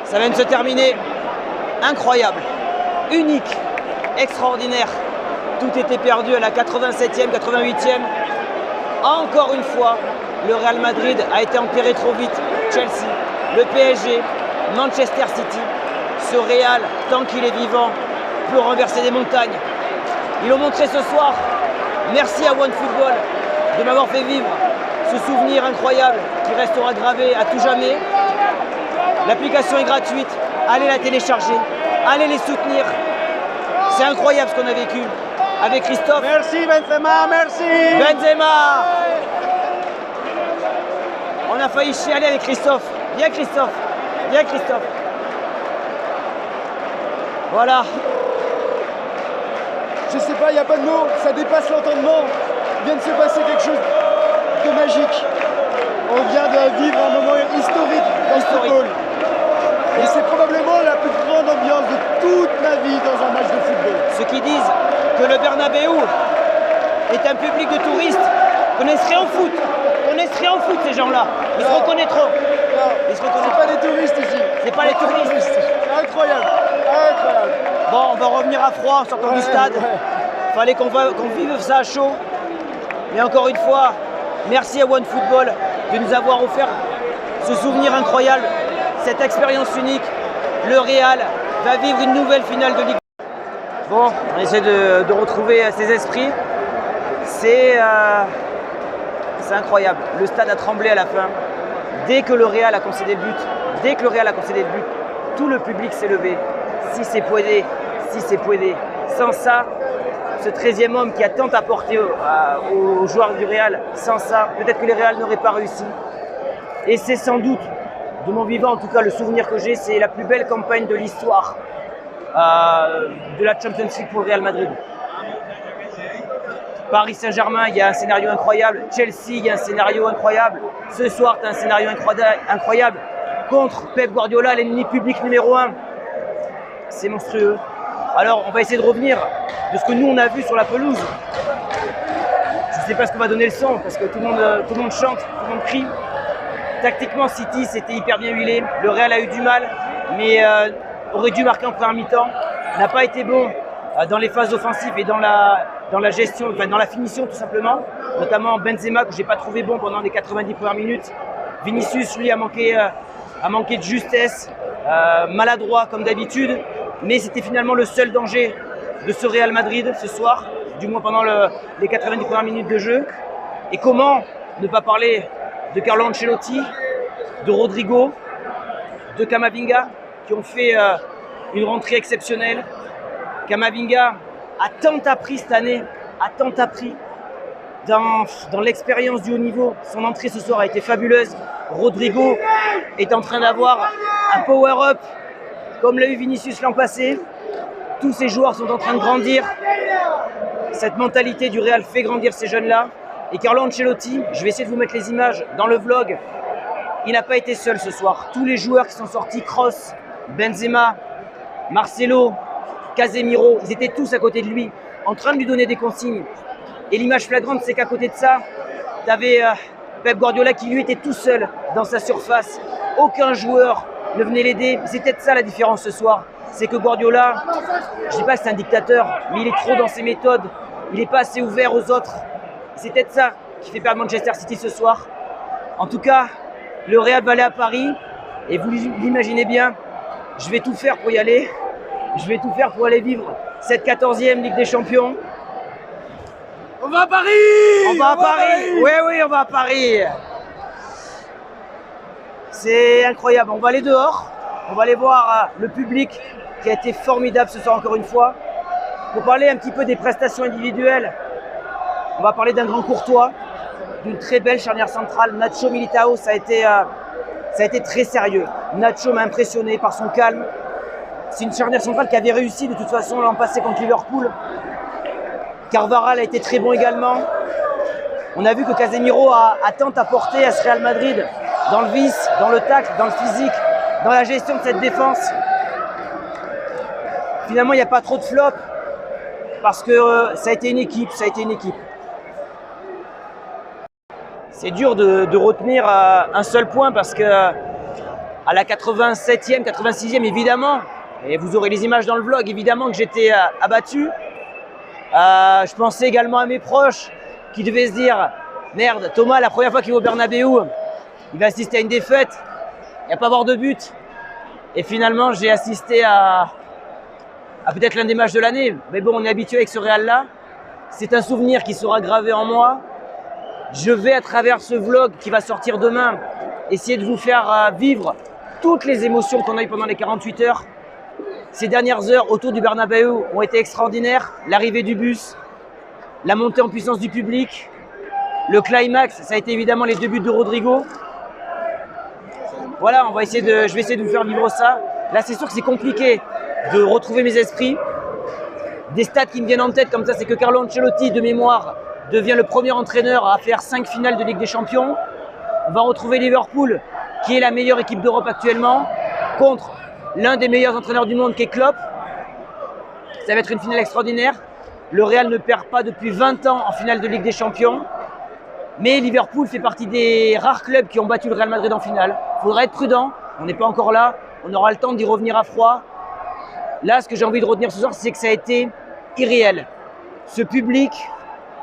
Ça vient de se terminer. Incroyable, unique, extraordinaire. Tout était perdu à la 87e, 88e. Encore une fois, le Real Madrid a été enterré trop vite. Chelsea, le PSG, Manchester City. Ce Real, tant qu'il est vivant, peut renverser des montagnes. Ils l'ont montré ce soir. Merci à OneFootball de m'avoir fait vivre ce souvenir incroyable qui restera gravé à tout jamais. L'application est gratuite. Allez la télécharger. Allez les soutenir. C'est incroyable ce qu'on a vécu avec Christophe. Merci Benzema, merci Benzema. On a failli chialer avec Christophe. Viens Christophe. Viens Christophe. Voilà. Je sais pas, il n'y a pas de mots, ça dépasse l'entendement. Il vient de se passer quelque chose de magique. On vient de vivre un moment historique dans ce football. Et c'est probablement la plus grande ambiance de toute ma vie dans un match de football. Ceux qui disent que le Bernabéu est un public de touristes connaissent rien au foot. Connaissent rien au foot ces gens-là. Ils se reconnaîtront. Ils se reconnaîtront. C'est pas des touristes ici. C'est pas les touristes. Incroyable. Incroyable. Bon, on va revenir à froid en sortant du stade. Fallait qu'on vive ça à chaud. Mais encore une fois, merci à OneFootball de nous avoir offert ce souvenir incroyable, cette expérience unique. Le Real va vivre une nouvelle finale de Ligue. Bon, on essaie de retrouver ses esprits. C'est incroyable. Le stade a tremblé à la fin. Dès que le Real a concédé le but, tout le public s'est levé. Si c'est Puede. Sans ça, ce 13e homme qui a tant apporté aux joueurs du Real, sans ça, peut-être que le Real n'aurait pas réussi. Et c'est sans doute, de mon vivant en tout cas, le souvenir que j'ai, c'est la plus belle campagne de l'histoire de la Champions League pour le Real Madrid. Paris Saint-Germain, il y a un scénario incroyable. Chelsea, il y a un scénario incroyable. Ce soir, tu as un scénario incroyable. Contre Pep Guardiola, l'ennemi public numéro 1. C'est monstrueux. Alors, on va essayer de revenir de ce que nous, on a vu sur la pelouse. Je ne sais pas ce qu'on va donner le son, parce que tout le monde chante, tout le monde crie. Tactiquement, City, c'était hyper bien huilé. Le Real a eu du mal, mais aurait dû marquer en première mi-temps. N'a pas été bon dans les phases offensives et dans la gestion, enfin dans la finition tout simplement. Notamment Benzema, que je n'ai pas trouvé bon pendant les 90 premières minutes. Vinicius, lui, a manqué de justesse, maladroit comme d'habitude. Mais c'était finalement le seul danger de ce Real Madrid ce soir, du moins pendant les 90 premières minutes de jeu. Et comment ne pas parler de Carlo Ancelotti, de Rodrigo, de Camavinga, qui ont fait une rentrée exceptionnelle. Camavinga a tant appris cette année, dans l'expérience du haut niveau. Son entrée ce soir a été fabuleuse. Rodrigo est en train d'avoir un power-up comme l'a eu Vinicius l'an passé. Tous ces joueurs sont en train de grandir. Cette mentalité du Real fait grandir ces jeunes-là. Et Carlo Ancelotti, je vais essayer de vous mettre les images dans le vlog, il n'a pas été seul ce soir. Tous les joueurs qui sont sortis, Kroos, Benzema, Marcelo, Casemiro, ils étaient tous à côté de lui, en train de lui donner des consignes. Et l'image flagrante, c'est qu'à côté de ça, tu avais Pep Guardiola qui lui était tout seul dans sa surface. Aucun joueur ne venait l'aider. C'est peut-être ça la différence ce soir. C'est que Guardiola, je ne dis pas que c'est un dictateur, mais il est trop dans ses méthodes. Il n'est pas assez ouvert aux autres. C'est peut-être ça qui fait perdre Manchester City ce soir. En tout cas, le Real va aller à Paris. Et vous l'imaginez bien, je vais tout faire pour y aller. Je vais tout faire pour aller vivre cette 14e Ligue des Champions. On va à Paris! On va à Paris! Oui, on va à Paris! C'est incroyable. On va aller dehors. On va aller voir le public qui a été formidable ce soir encore une fois. Pour parler un petit peu des prestations individuelles, on va parler d'un grand Courtois, d'une très belle charnière centrale. Nacho Militao, ça a été très sérieux. Nacho m'a impressionné par son calme. C'est une charnière centrale qui avait réussi de toute façon l'an passé contre Liverpool. Carvajal a été très bon également. On a vu que Casemiro a tant apporté à ce Real Madrid dans le vice, dans le tacle, dans le physique, dans la gestion de cette défense. Finalement, il n'y a pas trop de flop parce que ça a été une équipe, C'est dur de retenir un seul point parce que À la 87e, 86e, évidemment, et vous aurez les images dans le vlog, évidemment que j'étais abattu. Je pensais également à mes proches qui devaient se dire « Merde, Thomas, la première fois qu'il va au Bernabéu, il va assister à une défaite, il va pas avoir de but. » Et finalement, j'ai assisté à peut-être l'un des matchs de l'année. Mais bon, on est habitué avec ce Real-là. C'est un souvenir qui sera gravé en moi. Je vais, à travers ce vlog qui va sortir demain, essayer de vous faire vivre toutes les émotions qu'on a eues pendant les 48 heures. Ces dernières heures autour du Bernabéu ont été extraordinaires. L'arrivée du bus, la montée en puissance du public, le climax, ça a été évidemment les 2 buts de Rodrigo. Voilà, je vais essayer de vous faire vivre ça. Là, c'est sûr que c'est compliqué de retrouver mes esprits. Des stats qui me viennent en tête comme ça, c'est que Carlo Ancelotti, de mémoire, devient le premier entraîneur à faire 5 finales de Ligue des Champions. On va retrouver Liverpool, qui est la meilleure équipe d'Europe actuellement, contre l'un des meilleurs entraîneurs du monde, qui est Klopp. Ça va être une finale extraordinaire. Le Real ne perd pas depuis 20 ans en finale de Ligue des Champions. Mais Liverpool fait partie des rares clubs qui ont battu le Real Madrid en finale. Il faudra être prudent, on n'est pas encore là. On aura le temps d'y revenir à froid. Là, ce que j'ai envie de retenir ce soir, c'est que ça a été irréel. Ce public,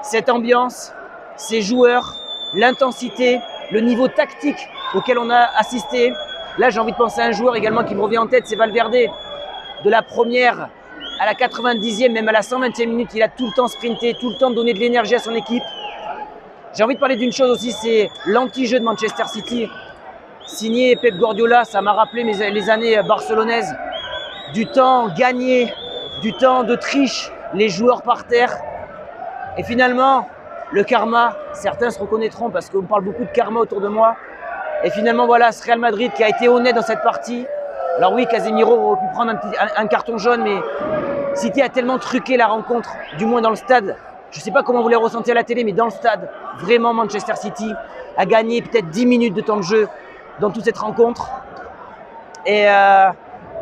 cette ambiance, ces joueurs, l'intensité, le niveau tactique auquel on a assisté. Là, j'ai envie de penser à un joueur également qui me revient en tête, c'est Valverde. De la première à la 90e, même à la 120e minute, il a tout le temps sprinté, tout le temps donné de l'énergie à son équipe. J'ai envie de parler d'une chose aussi, c'est l'anti-jeu de Manchester City. Signé Pep Guardiola, ça m'a rappelé les années barcelonaises. Du temps gagné, du temps de triche, les joueurs par terre. Et finalement, le karma, certains se reconnaîtront parce qu'on parle beaucoup de karma autour de moi. Et finalement, voilà, ce Real Madrid qui a été honnête dans cette partie. Alors oui, Casemiro aurait pu prendre un carton jaune, mais City a tellement truqué la rencontre, du moins dans le stade. Je ne sais pas comment vous l'avez ressenti à la télé, mais dans le stade, vraiment Manchester City a gagné peut-être 10 minutes de temps de jeu dans toute cette rencontre. Et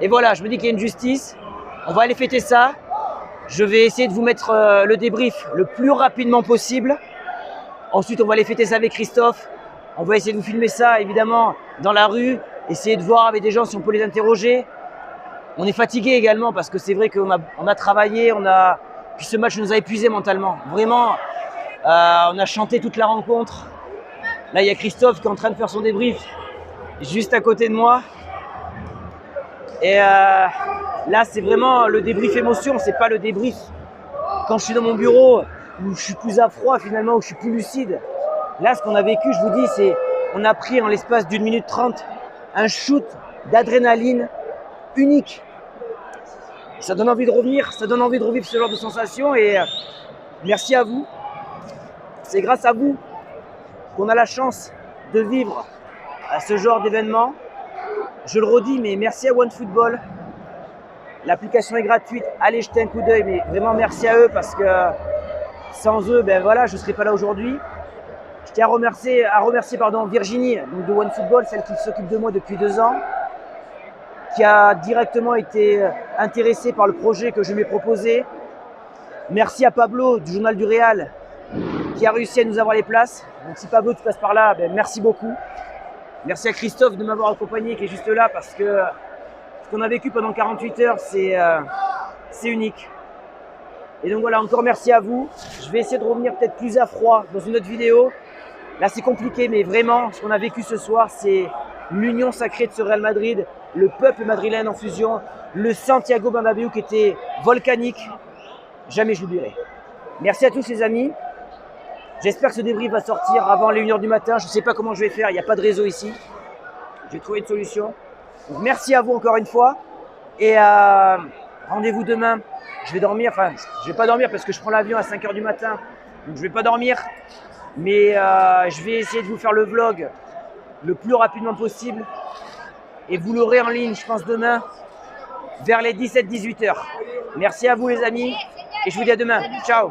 voilà, je me dis qu'il y a une justice. On va aller fêter ça. Je vais essayer de vous mettre le débrief le plus rapidement possible. Ensuite, on va aller fêter ça avec Christophe. On va essayer de vous filmer ça, évidemment, dans la rue. Essayer de voir avec des gens si on peut les interroger. On est fatigué également parce que c'est vrai qu'on a travaillé, puis ce match nous a épuisés mentalement. Vraiment, on a chanté toute la rencontre. Là, il y a Christophe qui est en train de faire son débrief juste à côté de moi. Et là, c'est vraiment le débrief émotion, c'est pas le débrief quand je suis dans mon bureau où je suis plus à froid finalement, où je suis plus lucide. Là, ce qu'on a vécu, je vous dis, c'est on a pris en l'espace d'1 minute 30 un shoot d'adrénaline unique. Ça donne envie de revenir, ça donne envie de revivre ce genre de sensation et merci à vous. C'est grâce à vous qu'on a la chance de vivre à ce genre d'événement. Je le redis, mais merci à OneFootball. L'application est gratuite, allez jeter un coup d'œil, mais vraiment merci à eux parce que sans eux, ben voilà, je ne serais pas là aujourd'hui. Je tiens à remercier Virginie donc de OneFootball, celle qui s'occupe de moi depuis 2 ans, qui a directement été intéressée par le projet que je lui ai proposé. Merci à Pablo du Journal du Real qui a réussi à nous avoir les places. Donc si Pablo tu passes par là, ben merci beaucoup. Merci à Christophe de m'avoir accompagné qui est juste là parce que ce qu'on a vécu pendant 48 heures, c'est unique. Et donc voilà, encore merci à vous. Je vais essayer de revenir peut-être plus à froid dans une autre vidéo. Là, c'est compliqué, mais vraiment, ce qu'on a vécu ce soir, c'est l'union sacrée de ce Real Madrid, le peuple madrilène en fusion, le Santiago Bernabéu qui était volcanique. Jamais je l'oublierai. Merci à tous les amis. J'espère que ce débrief va sortir avant les 1h du matin. Je ne sais pas comment je vais faire, il n'y a pas de réseau ici. Je vais trouver une solution. Donc, merci à vous encore une fois. Et rendez-vous demain. Je vais dormir, enfin, je ne vais pas dormir parce que je prends l'avion à 5h du matin. Donc, je ne vais pas dormir. Mais je vais essayer de vous faire le vlog le plus rapidement possible. Et vous l'aurez en ligne, je pense, demain, vers les 17-18h. Merci à vous les amis. Et je vous dis à demain. Ciao.